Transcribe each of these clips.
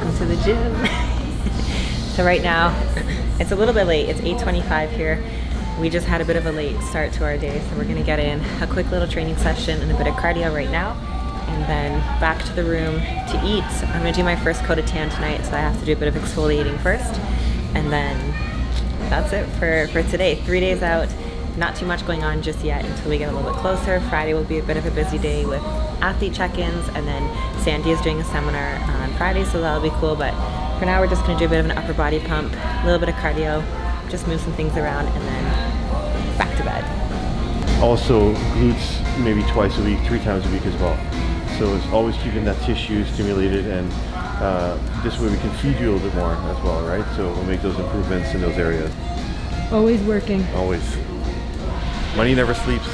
welcome to the gym. So right now, it's a little bit late. It's 8:25 here. We just had a bit of a late start to our day, so we're gonna get in a quick little training session and a bit of cardio right now, and then back to the room to eat. I'm gonna do my first coat of tan tonight, so I have to do a bit of exfoliating first, and then that's it for today. 3 days out. Not too much going on just yet until we get a little bit closer. Friday will be a bit of a busy day with athlete check-ins, and then Sandy is doing a seminar on Friday, so that'll be cool. But for now, we're just gonna do a bit of an upper body pump, a little bit of cardio, just move some things around, and then back to bed. Also, glutes maybe twice a week, 3 times a week as well. So it's always keeping that tissue stimulated, and this way we can feed you a little bit more as well, right? So we'll make those improvements in those areas. Always working. Always. Money never sleeps,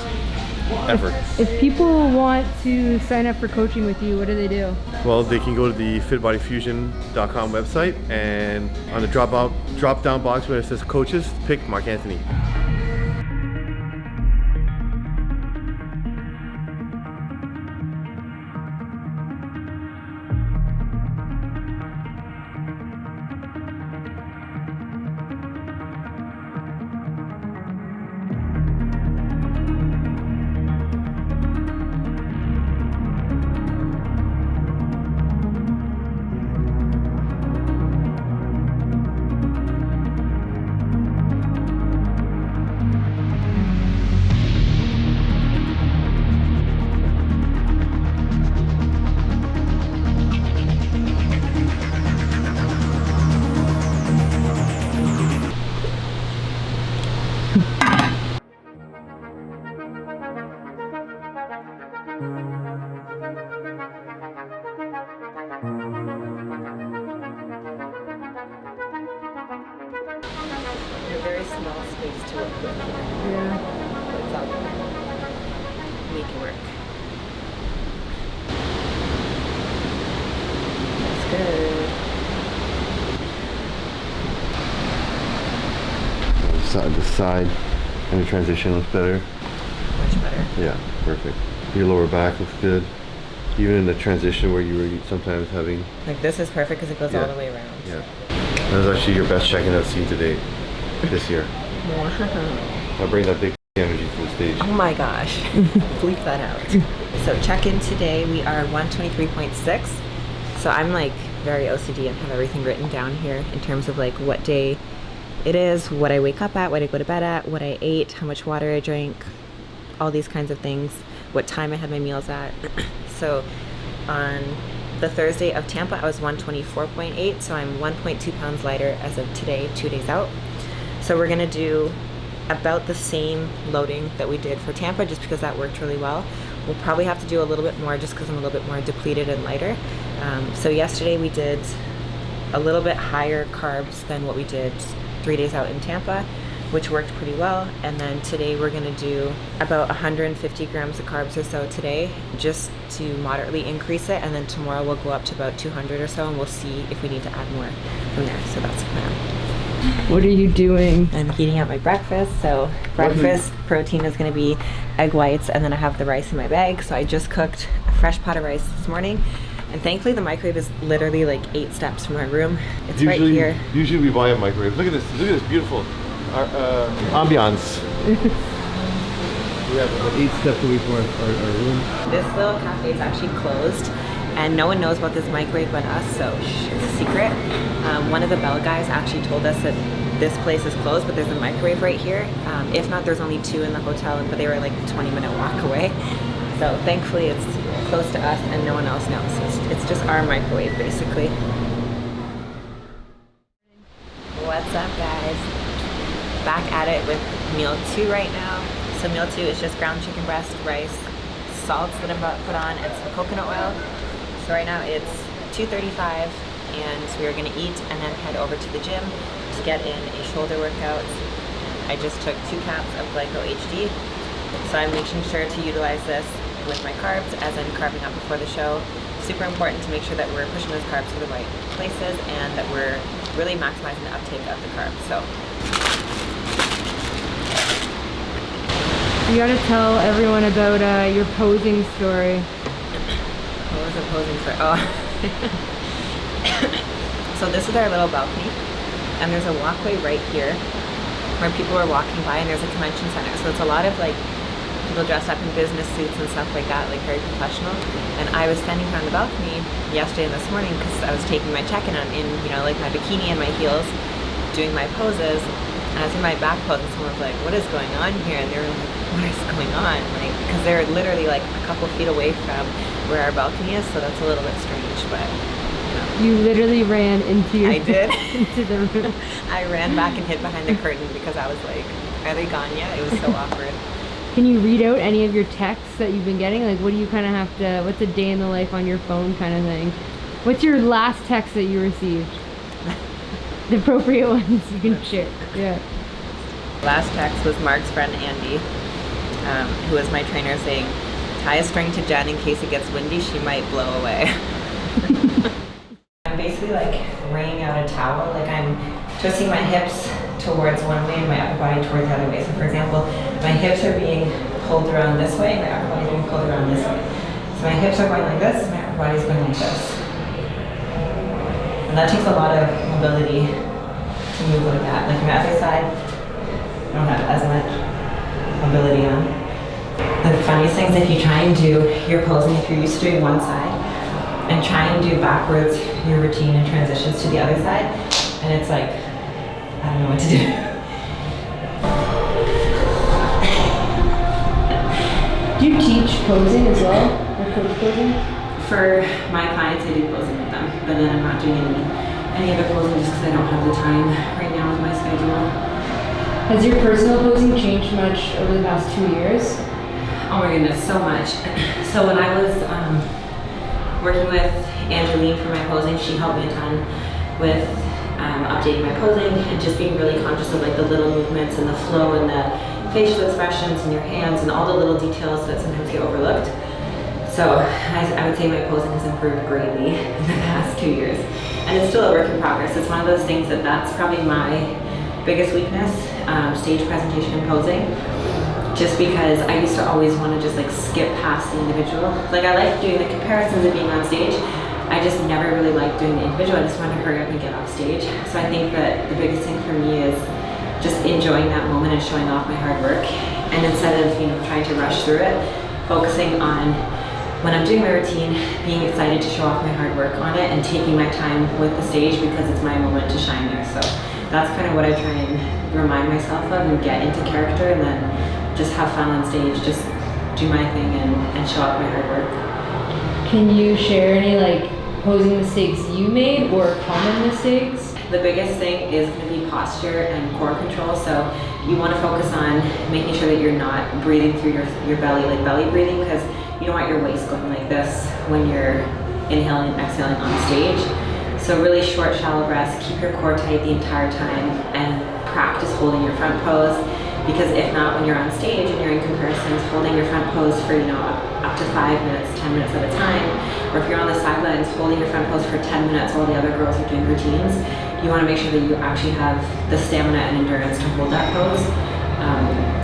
ever. If people want to sign up for coaching with you, what do they do? Well, they can go to the fitbodyfusion.com website, and on the drop-down box where it says coaches, pick Mark Anthony. Very small space to work with here. Yeah. But it's all good. Make it work. That's good. The side and the transition looks better. Much better. Yeah, perfect. Your lower back looks good. Even in the transition where you were sometimes having... Like this is perfect because it goes all the way around. Yeah. That was actually your best check-in I've seen to date this year. Wow. I'll bring that big energy to the stage. Oh my gosh. Bleep that out. So check-in today, we are 123.6. So I'm like very OCD and have everything written down here in terms of like what day it is, what I wake up at, what I go to bed at, what I ate, how much water I drank, all these kinds of things, what time I had my meals at. So on the Thursday of Tampa, I was 124.8, so I'm 1.2 pounds lighter as of today, 2 days out. So we're gonna do about the same loading that we did for Tampa, just because that worked really well. We'll probably have to do a little bit more just because I'm a little bit more depleted and lighter. So yesterday we did a little bit higher carbs than what we did 3 days out in Tampa, which worked pretty well. And then today we're gonna do about 150 grams of carbs or so today, just to moderately increase it. And then tomorrow we'll go up to about 200 or so, and we'll see if we need to add more from there. So that's the plan. What are you doing? I'm heating up my breakfast. So breakfast protein is gonna be egg whites, and then I have the rice in my bag. So I just cooked a fresh pot of rice this morning. And thankfully the microwave is literally like 8 steps from my room. It's right here. Usually we buy a microwave. Look at this beautiful ambiance. We have 8 steps away from our room. This little cafe is actually closed, and no one knows about this microwave but us, so it's a secret. One of the bell guys actually told us that this place is closed, but there's a microwave right here. If not, there's only 2 in the hotel, but they were like a 20-minute walk away. So thankfully it's close to us and no one else knows. It's just our microwave basically. What's up guys? Back at it with meal 2 right now. So meal 2 is just ground chicken breast, rice, salts that I'm about to put on, and some coconut oil. So right now it's 2:35 and we are gonna eat and then head over to the gym to get in a shoulder workout. I just took 2 caps of Glyco HD. So I'm making sure to utilize this with my carbs as I'm carving up before the show. Super important to make sure that we're pushing those carbs to the right places and that we're really maximizing the uptake of the carbs. So you gotta tell everyone about your posing story. what was I posing for? Oh. So this is our little balcony, and there's a walkway right here where people are walking by, and there's a convention center. So it's a lot of like people dressed up in business suits and stuff like that, like very professional. And I was standing here on the balcony yesterday and this morning because I was taking my check-in in, you know, like my bikini and my heels, doing my poses. And I was in my back pose, and someone was like, "What is going on here?" And they were like, "What is going on?" Like, because they're literally like a couple feet away from where our balcony is, so that's a little bit strange, but you know. You literally ran into your I did. into the room. I ran back and hid behind the curtain because I was like, "Are they gone yet?" It was so awkward. Can you read out any of your texts that you've been getting? Like, what do you kind of have to, what's a day in the life on your phone kind of thing? What's your last text that you received? The appropriate ones you can share. Yeah. Last text was Mark's friend Andy, who is my trainer, saying, "Tie a string to Jen in case it gets windy, she might blow away." I'm basically like wringing out a towel, like I'm twisting my hips towards one way and my upper body towards the other way. So for example, my hips are being pulled around this way, my upper body is being pulled around this way. So my hips are going like this, my upper body is going like this. And that takes a lot of mobility to move like that. Like my other side, I don't have as much mobility on. The funniest thing is if you try and do your posing, if you're used to doing one side, and try and do backwards your routine and transitions to the other side, and it's like, I don't know what to do. Do you teach posing as well? Or coach posing? For my clients, I do posing with them, but then I'm not doing any other posing just because I don't have the time right now with my schedule. Has your personal posing changed much over the past 2 years? Oh my goodness, so much. So when I was working with Angeline for my posing, she helped me a ton with updating my posing and just being really conscious of like the little movements and the flow and the facial expressions and your hands and all the little details that sometimes get overlooked. So I would say my posing has improved greatly in the past 2 years. And it's still a work in progress. It's one of those things that's probably my biggest weakness, stage presentation and posing. Just because I used to always want to just like skip past the individual. Like I like doing the comparisons and being on stage. I just never really liked doing the individual. I just wanted to hurry up and get off stage. So I think that the biggest thing for me is just enjoying that moment and showing off my hard work. And instead of, you know, trying to rush through it, focusing on when I'm doing my routine, being excited to show off my hard work on it and taking my time with the stage because it's my moment to shine there. So that's kind of what I try and remind myself of and get into character, and then just have fun on stage, just do my thing and show off my hard work. Can you share any like posing mistakes you made or common mistakes? The biggest thing is going to be posture and core control. So you want to focus on making sure that you're not breathing through your belly, like belly breathing, because you don't want your waist going like this when you're inhaling and exhaling on stage. So really short, shallow breaths, keep your core tight the entire time, and practice holding your front pose. Because if not, when you're on stage and you're in comparisons, holding your front pose for, you know, up to 5 minutes, 10 minutes at a time, or if you're on the sidelines holding your front pose for 10 minutes while the other girls are doing routines, you want to make sure that you actually have the stamina and endurance to hold that pose.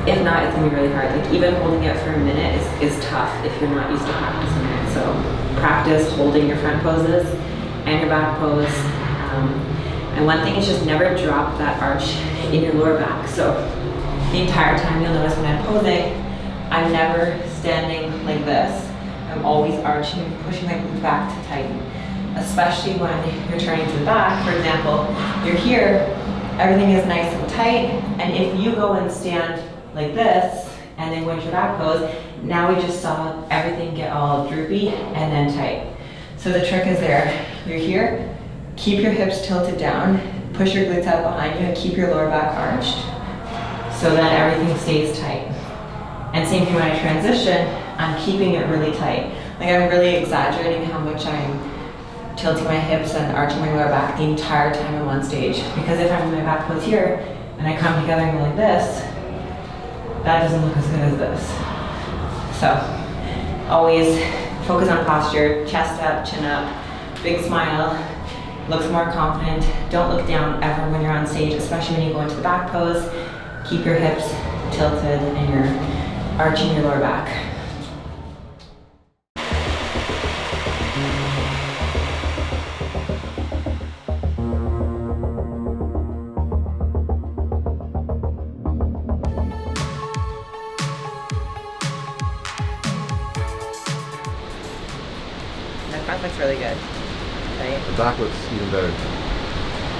If not, it's going to be really hard. Like even holding it for a minute is tough if you're not used to practicing it. So practice holding your front poses and your back pose. And one thing is just never drop that arch in your lower back. So the entire time, you'll notice when I'm posing, I'm never standing like this. I'm always arching, pushing my glutes back to tighten. Especially when you're turning to the back. For example, you're here, everything is nice and tight, and if you go and stand like this, and then go into your back pose, now we just saw everything get all droopy and then tight. So the trick is there. You're here, keep your hips tilted down, push your glutes out behind you, and keep your lower back arched, so that everything stays tight. And same thing when I transition, I'm keeping it really tight. Like I'm really exaggerating how much I'm tilting my hips and arching my lower back the entire time I'm on stage. Because if I'm in my back pose here, and I come together and go like this, that doesn't look as good as this. So, always focus on posture, chest up, chin up, big smile, looks more confident. Don't look down ever when you're on stage, especially when you go into the back pose. Keep your hips tilted and you're arching your lower back. front looks really good. Right? The back looks even better.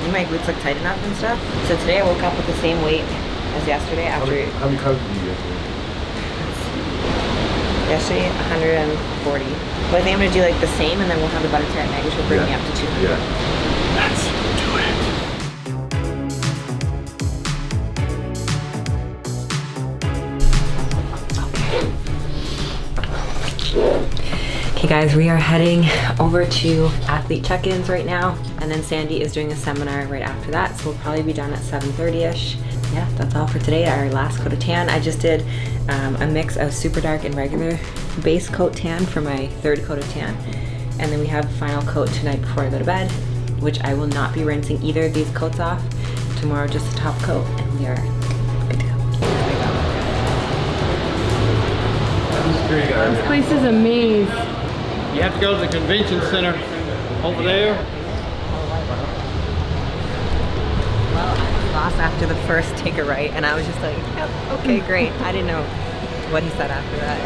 My glutes look tight enough and stuff. So today I woke up with the same weight as yesterday after... How many carbs did you get yesterday? Yesterday, 140. But I think I'm gonna do like the same, and then we'll have the butter tart egg, which will bring me up to 200. Yeah. Let's do it. Okay guys, we are heading over to athlete check-ins right now, and then Sandy is doing a seminar right after that, so we'll probably be done at 7:30ish. Yeah, that's all for today. Our last coat of tan. I just did a mix of super dark and regular base coat tan for my third coat of tan, and then we have a final coat tonight before I go to bed, which I will not be rinsing either of these coats off. Tomorrow, just the top coat, and we are good to go. This place is a maze. You have to go to the convention center over there. Lost after the first take a right, and I was just like, yep, okay, great. I didn't know what he said after that.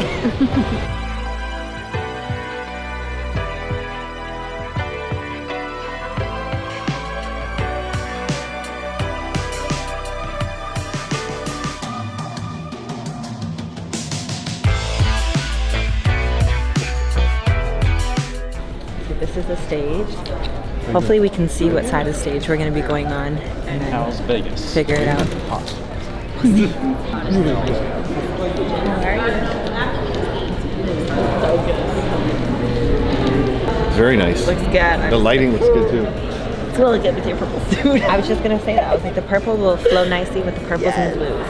So this is the stage. Hopefully we can see what side of the stage we're going to be going on, and then How's Vegas? figure it out. Very nice. Looks good. The lighting looks good too. It's really good with your purple suit. I was just going to say that. I was like, the purple will flow nicely with the purples and the blues.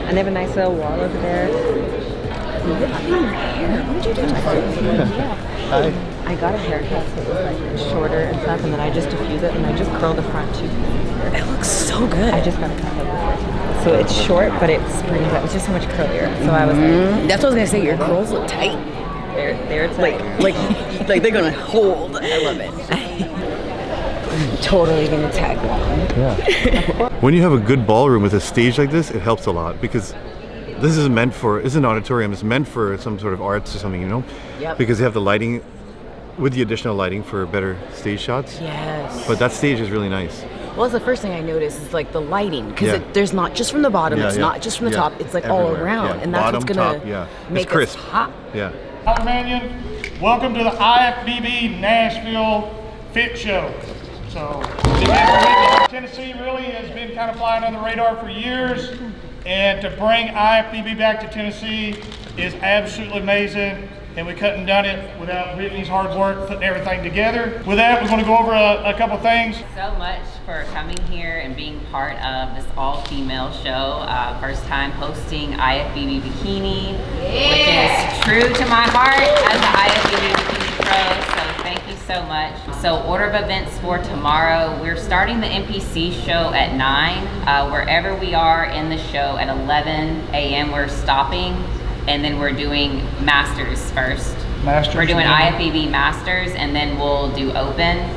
And they have a nice little wall over there. What did you do to my Hi. I got a haircut so it was like shorter and stuff, and then I just diffused it, and I just curled the front too. It looks so good. I just got a cut before. So it's short, but it springs up. It's just so much curlier. So I was like, that's what I was gonna say. Your curls look tight. they're tight. Like they're gonna hold. I love it. Totally gonna tag along. Yeah. When you have a good ballroom with a stage like this, it helps a lot, because this is meant for, it's an auditorium, it's meant for some sort of arts or something, you know? Yep. Because you have the lighting, with the additional lighting for better stage shots. Yes. But that stage is really nice. Well, that's the first thing I noticed is like the lighting, because Yeah. there's not just from the bottom, Yeah, it's yeah. not just from the Yeah. top, it's like all Everywhere. around, Yeah. and that's Bottom, what's gonna top, yeah. make It's crisp. us pop. Yeah. Manion, welcome to the IFBB Nashville Fit Show. So, Tennessee really has been kind of flying under the radar for years, and to bring IFBB back to Tennessee is absolutely amazing, and we couldn't have done it without Whitney's hard work putting everything together. With that, we're going to go over a couple things. So much for coming here and being part of this all-female show. First time hosting IFBB Bikini, which is true to my heart as an IFBB Bikini pro, so thank you so much. So order of events for tomorrow. We're starting the NPC show at 9. Wherever we are in the show at 11 a.m. we're stopping, and then we're doing Masters first. We're doing IFBB Masters, and then we'll do Open.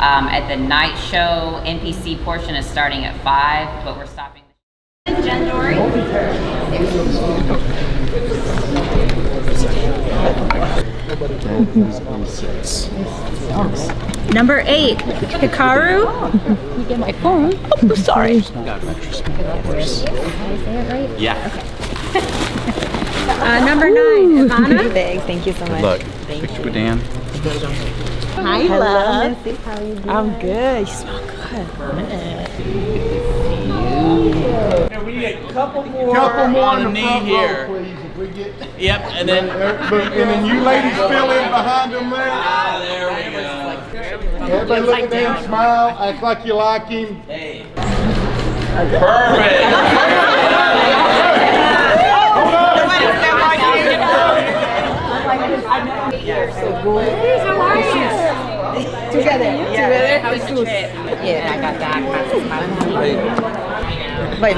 At the night show, NPC portion is starting at 5, but we're stopping. JENDORIE. Number 8, Hikaru. You get my phone. Oh, sorry. Yeah. Number 9, Ivana. Thanks. Thank you so much. Look. Picture with Dan. Hi, love. I'm good. You smell good. We need a couple more on the knee here. Please, if we get. Yep, and then And then you ladies fill in behind them there. there we go. Everybody look at him, smile, act like you like him. Hey. Perfect. Together. How was your trip? Yeah, I got back. Bye.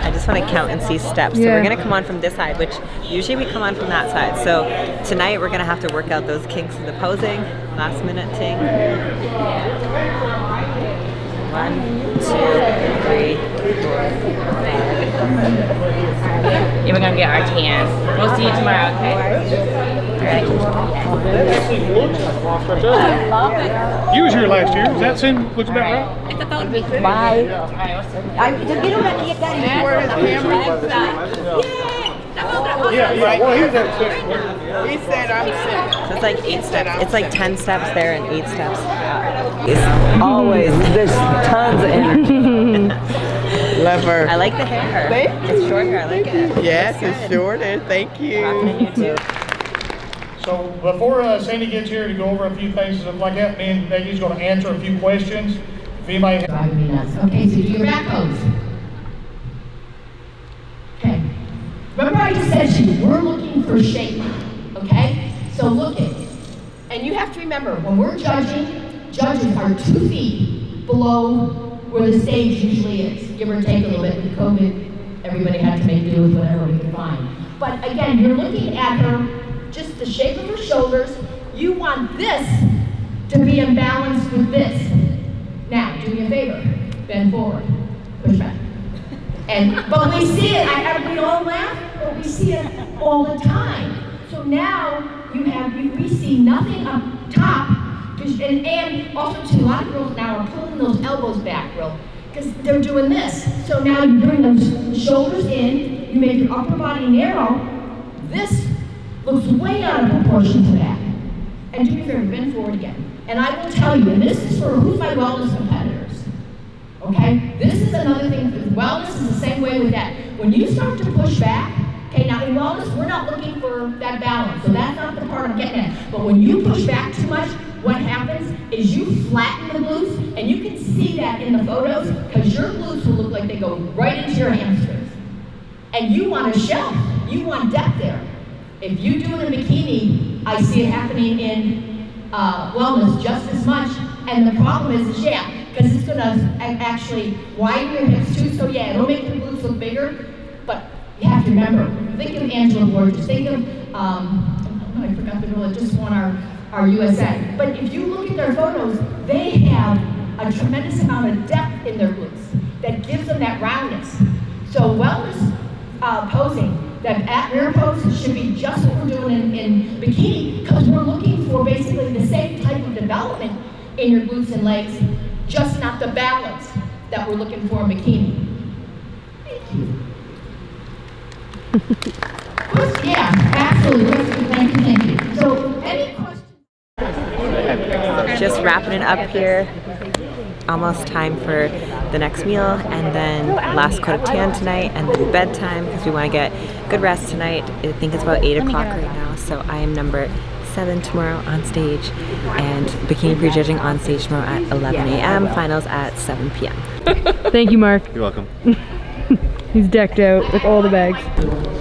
I just want to count and see steps. So we're going to come on from this side, which usually we come on from that side. So tonight we're going to have to work out those kinks in the posing. Last minute ting. 1, 2, 3, 4, 5. Yeah, we're gonna get our tan. We'll see you tomorrow, okay? You was here last year. Does that seem looks about right? Bye. Yeah. Well, he's at 6. He said I'm sick. So it's like 8 steps. It's like 10 steps there and 8 steps out. It's always, there's tons of energy. Love her. I like the hair. It's short hair. I like it. Yes, it's shorter. Thank you. Rocking it you too. So before Sandy gets here to go over a few things and stuff like that, me and Peggy's going to answer a few questions. If anybody Driving me nuts. Okay, so do your back pose. Okay. Remember I just said to you, we're looking for shape. Okay? So look it. And you have to remember, when we're judging, judges are 2 feet below where the stage usually is. Give or take a little bit with COVID. Everybody had to make do with whatever we could find. But again, you're looking at her, just the shape of her shoulders. You want this to be in balance with this. Now, do me a favor, bend forward, push back. But we see it, we all laugh, but we see it all the time. So now we see nothing up top, and also too, a lot of girls now are pulling those elbows back, because they're doing this. So now you bring those shoulders in, you make your upper body narrow. This looks way out of proportion to that. And do me a favor, bend forward again. And I will tell you, and this is for who's my wellness competitors, okay? This is another thing, wellness is the same way with that. When you start to push back, okay, now in wellness, we're not looking for that balance, so that's not the part I'm getting at. But when you push back too much, what happens is you flatten the glutes, and you can see that in the photos, because your glutes will look like they go right into your hamstrings. And you want a shelf, you want depth there. If you do it in bikini, I see it happening in wellness just as much, and the problem is because it's going to actually widen your hips too, so yeah, it'll make the glutes look bigger, but you have to remember, think of Angela Borges, think of, I forgot the girl that just won our USA, but if you look at their photos, they have a tremendous amount of depth in their glutes that gives them that roundness. So wellness posing, that at rear pose should be just what we're doing in bikini, because we're looking for basically the same type of development in your glutes and legs, just not the balance that we're looking for in bikini. Thank you. Yeah, absolutely. Thank you. So, any questions? Just wrapping it up here. Almost time for the next meal, and then last coat of tan tonight, and then bedtime, because we want to get good rest tonight. I think it's about 8 o'clock right now, so I am number 7 tomorrow on stage, and bikini prejudging on stage tomorrow at 11 a.m. Finals at 7 p.m. Thank you, Mark. You're welcome. He's decked out with all the bags.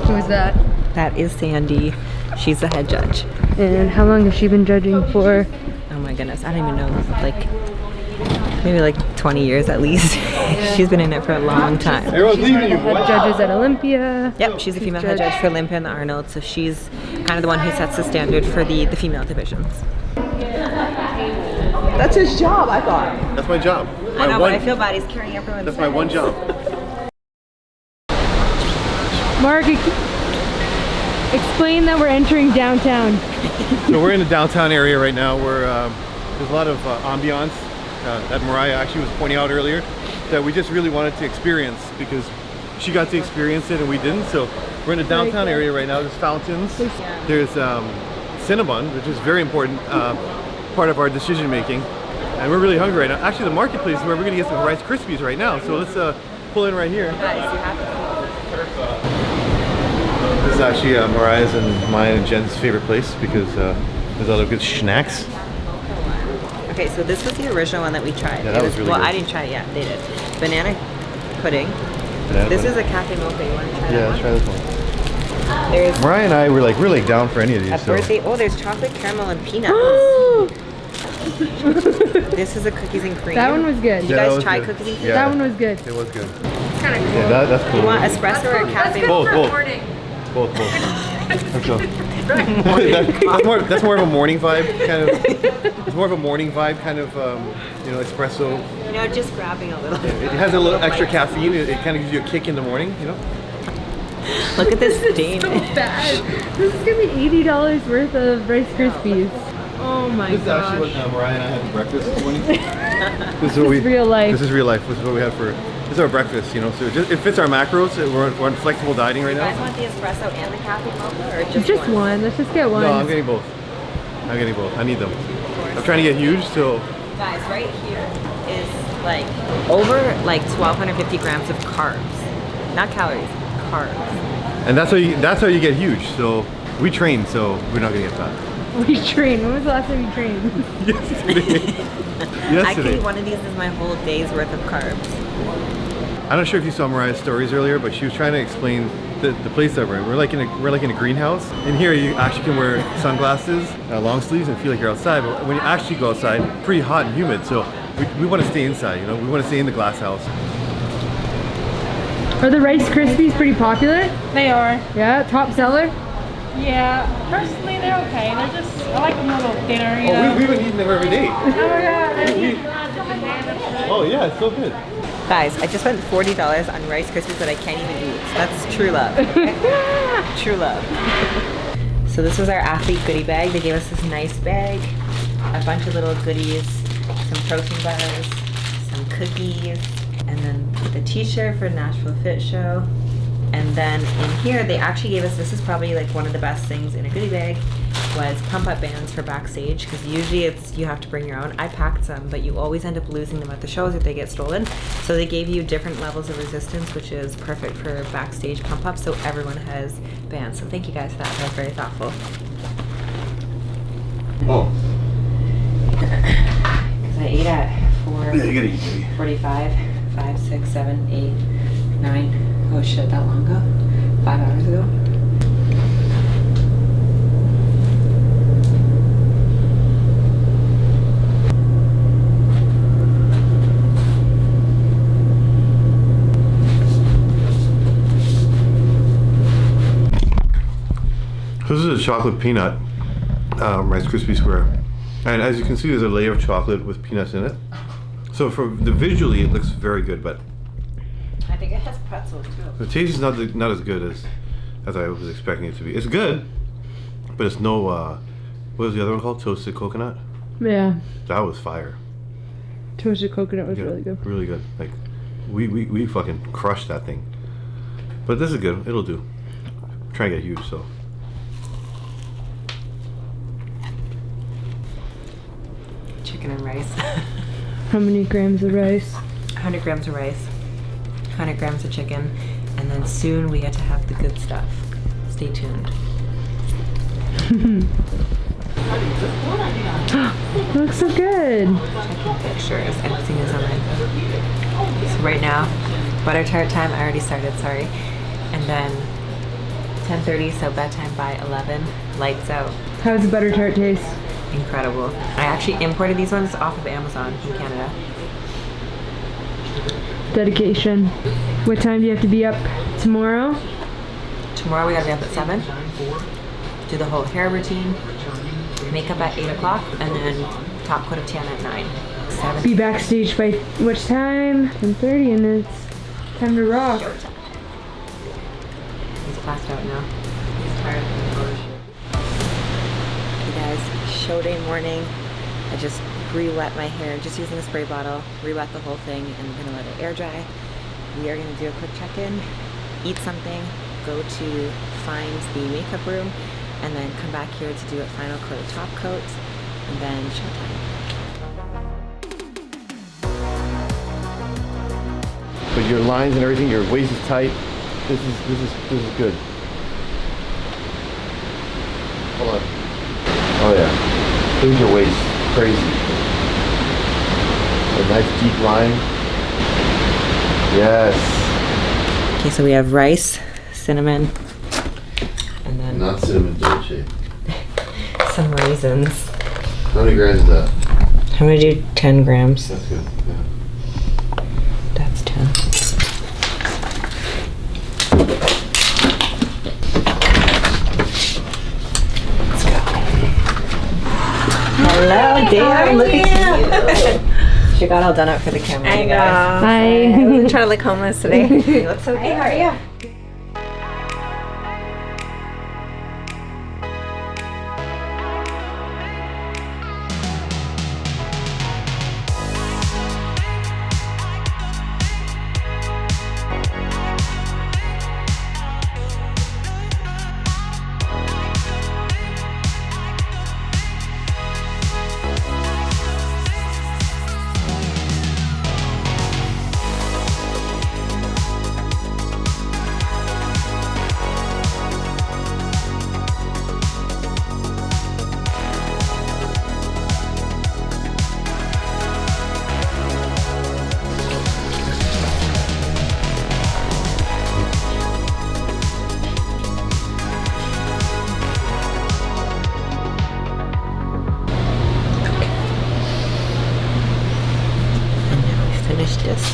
Who is that? That is Sandy. She's the head judge. And how long has she been judging for? Oh my goodness, I don't even know. Maybe like 20 years at least. She's been in it for a long time. Everyone's leaving you. Head judges at Olympia. Yep, she's a female head judge for Olympia and the Arnold, so she's kind of the one who sets the standard for the female divisions. That's his job, I thought. That's my job. I know, but I feel bad. He's carrying everyone's That's my one job. Mark, explain that we're entering downtown. So we're in the downtown area right now where there's a lot of ambiance that Mariah actually was pointing out earlier that we just really wanted to experience, because she got to experience it and we didn't. So we're in the downtown area right now. There's fountains. There's Cinnabon, which is very important part of our decision making. And we're really hungry right now. Actually, the marketplace is where we're gonna get some Rice Krispies right now. So let's pull in right here. This is actually Mariah's and mine and Jen's favorite place, because there's other good snacks. Okay, so this was the original one that we tried. Yeah, that was really well, good. I didn't try it yet. They did. Banana pudding. This is a cafe mocha. You want to try that let's try this one. There's Mariah and I were like really down for any of these. a So. birthday. Oh, there's chocolate caramel and peanuts. This is a cookies and cream. That one was good. Did you guys try cookies and cream? Yeah, That one was good. It was good. It's kind of cool. Yeah, that's cool. You want espresso or cafe? Both. Both. That's more of a morning vibe kind of. It's more of a morning vibe kind of, you know, espresso. You know, just grabbing a little. It has a little extra caffeine. It kind of gives you a kick in the morning, you know. Look at this stain. So bad. This is gonna be $80 worth of Rice Krispies. Oh my This is gosh. actually what Mariah and I had for breakfast this morning. This is real life. This is real life. This is what we had for. This is our breakfast, you know. So it fits our macros. We're on flexible dieting right You guys now. want the espresso and the caffeine mocha, or just one? Let's just get one. No, I'm getting both. I need them. I'm trying to get huge, so. Guys, right here is like over like 1,250 grams of carbs, not calories, carbs. And that's how you get huge. So we train, so we're not gonna get fat. We train. When was the last time you trained? Yesterday. I can eat one of these as my whole day's worth of carbs. I'm not sure if you saw Mariah's stories earlier, but she was trying to explain the place that we're in. We're like in a greenhouse. In here, you actually can wear sunglasses, long sleeves, and feel like you're outside. But when you actually go outside, it's pretty hot and humid. So we want to stay inside. You know, we want to stay in the glass house. Are the Rice Krispies pretty popular? They are. Yeah, top seller? Yeah, personally they're okay. They're just, I like them a little thinner, you know. We've been eating them every day. Oh my god. Oh yeah, it's so good. Guys, I just spent $40 on Rice Krispies that I can't even eat. That's true love. True love. So this was our athlete goodie bag. They gave us this nice bag, a bunch of little goodies, some protein bars, some cookies, and then the t-shirt for Nashville Fit Show. And then in here, they actually gave us, this is probably like one of the best things in a goodie bag, was pump-up bands for backstage, because usually it's you have to bring your own. I packed some, but you always end up losing them at the shows if they get stolen. So they gave you different levels of resistance, which is perfect for backstage pump-up, so everyone has bands. So thank you guys for that. That was very thoughtful. Oh. Because I ate at 4:45, 5, 6, 7, 8, 9. Oh shit, that long ago? 5 hours ago? This is a chocolate peanut Rice Krispie square. And as you can see, there's a layer of chocolate with peanuts in it. So visually, it looks very good, but I think it has pretzels too. the taste is not as good as I was expecting it to be. It's good, but it's no, what was the other one called? Toasted coconut? Yeah. That was fire. Toasted coconut was really good. Really good. Like, we fucking crushed that thing. But this is good. It'll do. I'm trying to get huge, so. Chicken and rice. How many grams of rice? 100 grams of rice, 100 grams of chicken, and then soon we get to have the good stuff. Stay tuned. Looks so good. Checking pictures. Everything is online. So right now, butter tart time. I already started, sorry. And then 10:30, so bedtime by 11. Lights out. How does the butter tart taste? Incredible. I actually imported these ones off of Amazon from Canada. Dedication. What time do you have to be up tomorrow? Tomorrow we gotta be up at 7. Do the whole hair routine. Makeup at 8 o'clock, and then top coat of tan at 9. 7. Be backstage by which time? 10:30, and it's time to rock. He's passed out now. He's tired from the photo shoot. Hey guys, show day morning. I just re-wet my hair, just using a spray bottle, re-wet the whole thing, and we're gonna let it air dry. We are gonna do a quick check-in, eat something, go to find the makeup room, and then come back here to do a final coat of top coat, and then showtime. But your lines and everything, your waist is tight. This is good. Hold on. Oh yeah. Look at your waist. Crazy. A nice deep line. Yes. Okay, so we have rice, cinnamon, and then Not cinnamon dolce. some raisins. How many grams is that? I'm gonna do 10 grams. That's good. Yeah. That's 10. Hello, damn, look at you. She got all done up for the camera. I know. Hi. I'm trying to look homeless today. You look so good. Hey, how are you? This.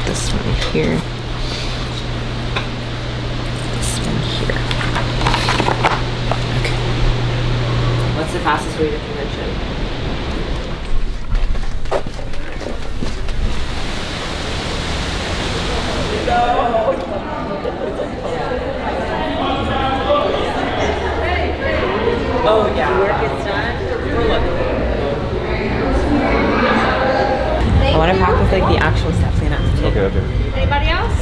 This one here. This one here. Okay. What's the fastest way to convention? Oh yeah. Work is done. I want to practice like the actual steps we have to do. Okay. Anybody else?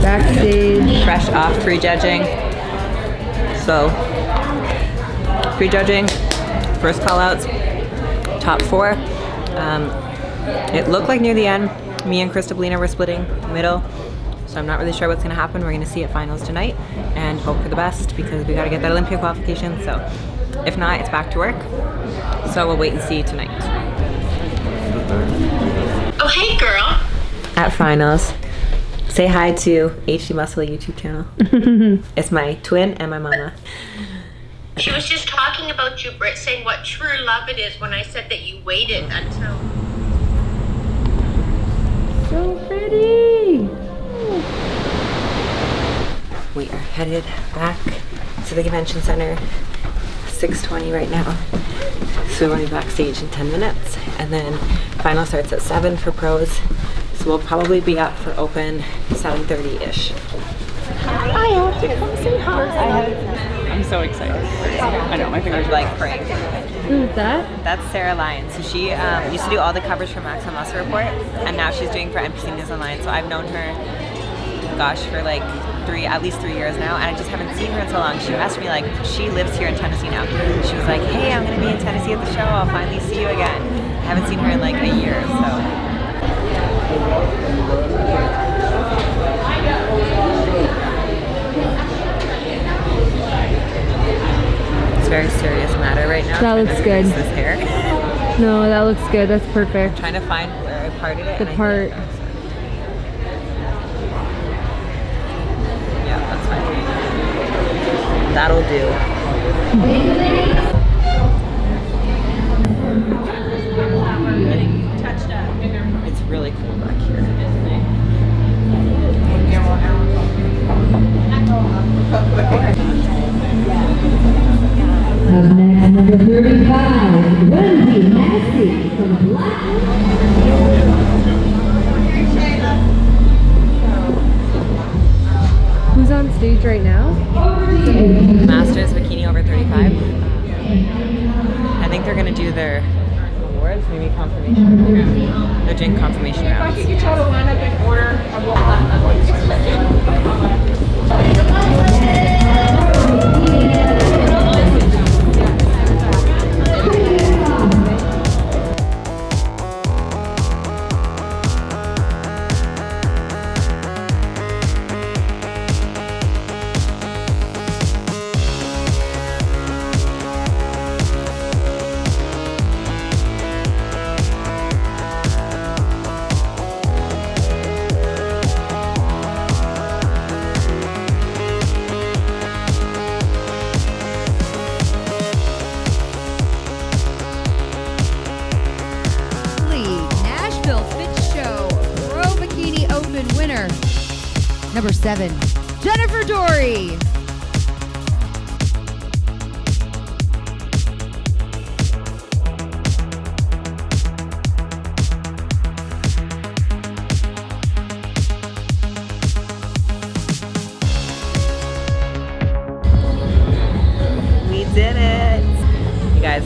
Backstage. Fresh off prejudging. So, prejudging, first call outs, top 4. It looked like near the end, me and Christablina were splitting middle. So I'm not really sure what's gonna happen. We're gonna see at finals tonight and hope for the best because we gotta get that Olympia qualification. So if not, it's back to work. So we'll wait and see tonight. Oh, hey, girl. At finals. Say hi to HD Muscle YouTube channel. It's my twin and my mama. She was just talking about you, Britt, saying what true love it is when I said that you waited until... So pretty. We are headed back to the convention center. 6:20 right now. So we want to be backstage in 10 minutes. And then final starts at 7 for pros. So we'll probably be up for open 7:30-ish. I have to come say hi. I'm so excited. I know, my fingers are like praying. Who's that? That's Sarah Lyons. So she used to do all the covers for Maximum Muscle Report, and now she's doing for NPC News Online. So I've known her, gosh, for like at least 3 years now, and I just haven't seen her in so long. She messaged me like, she lives here in Tennessee now. She was like, hey, I'm gonna be in Tennessee at the show. I'll finally see you again. I haven't seen her in like a year, so. It's a very serious matter right now. That looks good. This hair. No, that looks good. That's perfect. Trying to find where I parted it. The part. Yeah, that's fine. That'll do. It's really cool back here. stage right now? Masters bikini over 35. I think they're gonna do their awards, maybe confirmation. They're doing confirmation rounds. If I could get y'all to line up in order, Nashville FITSHOW Pro Bikini Open winner, number 7, Jennifer Dorie. We did it! You guys,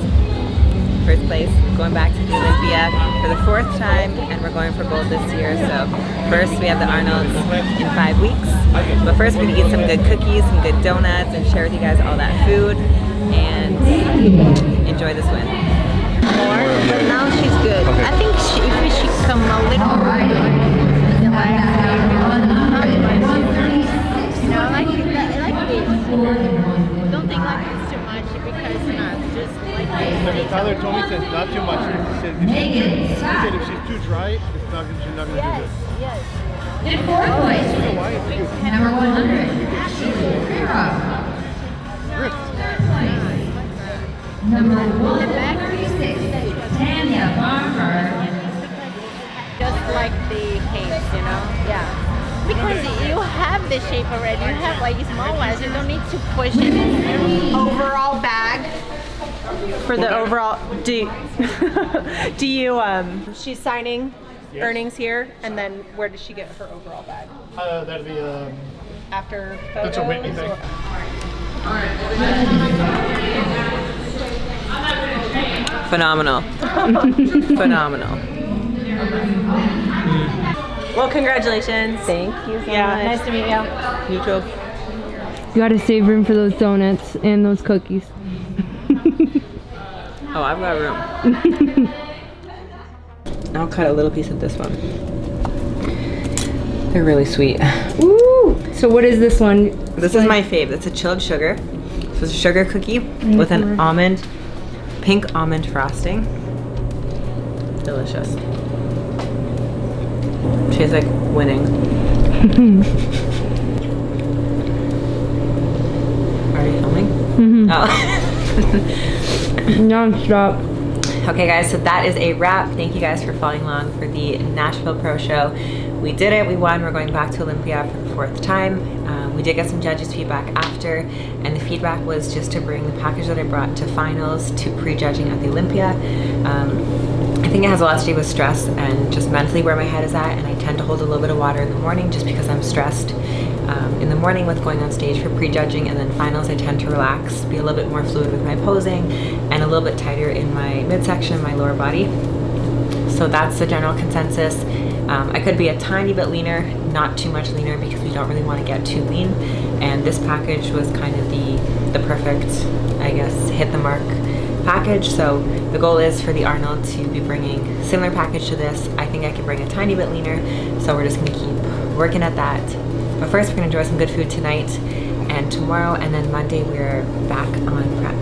first place, going back to the Olympia for the 4th time, and we're going for gold this year. So first we have the Arnolds in 5 weeks, but first we're gonna eat some good cookies, some good donuts, and share with you guys all that food, and enjoy this win. But now she's good. Okay. I think if she come a little like this. Don't think like this too much because it's just like this. Tyler told me says not too much. He said if she's too dry, she's not gonna do good. Yes. In 4th place, number 100, Ashley Rivera. Number 136, Tanya Farmer. Just like the case, you know? Yeah. Because you have the shape already. You have like small ones. You don't need to push it. Overall bag for the overall. Do you she's signing earnings here, and then where does she get her overall bag? That'd be After photos? that's a Whitney thing. Phenomenal. Phenomenal. Well, congratulations. Thank you so Yeah, much. nice to meet you. You too. You gotta save room for those donuts and those cookies. Oh, I've got room. I'll cut a little piece of this one. They're really sweet. Ooh! So what is this one? This is my fave. It's a chilled sugar. So it's a sugar cookie with an pink almond frosting. Delicious. Tastes like winning. Are you filming? Mm-hmm. Oh. Non-stop. Okay guys, so that is a wrap. Thank you guys for following along for the Nashville Pro Show. We did it, we won, we're going back to Olympia for the 4th time. We did get some judges' feedback after, and the feedback was just to bring the package that I brought to finals to pre-judging at the Olympia. I think it has a lot to do with stress and just mentally where my head is at, and I tend to hold a little bit of water in the morning just because I'm stressed. In the morning with going on stage for prejudging, and then finals I tend to relax, be a little bit more fluid with my posing, and a little bit tighter in my midsection and my lower body. So that's the general consensus. I could be a tiny bit leaner, not too much leaner because we don't really want to get too lean, and this package was kind of the perfect, I guess, hit the mark package. So the goal is for the Arnold to be bringing similar package to this. I think I can bring a tiny bit leaner, so we're just going to keep working at that. But first we're going to enjoy some good food tonight and tomorrow, and then Monday we're back on prep.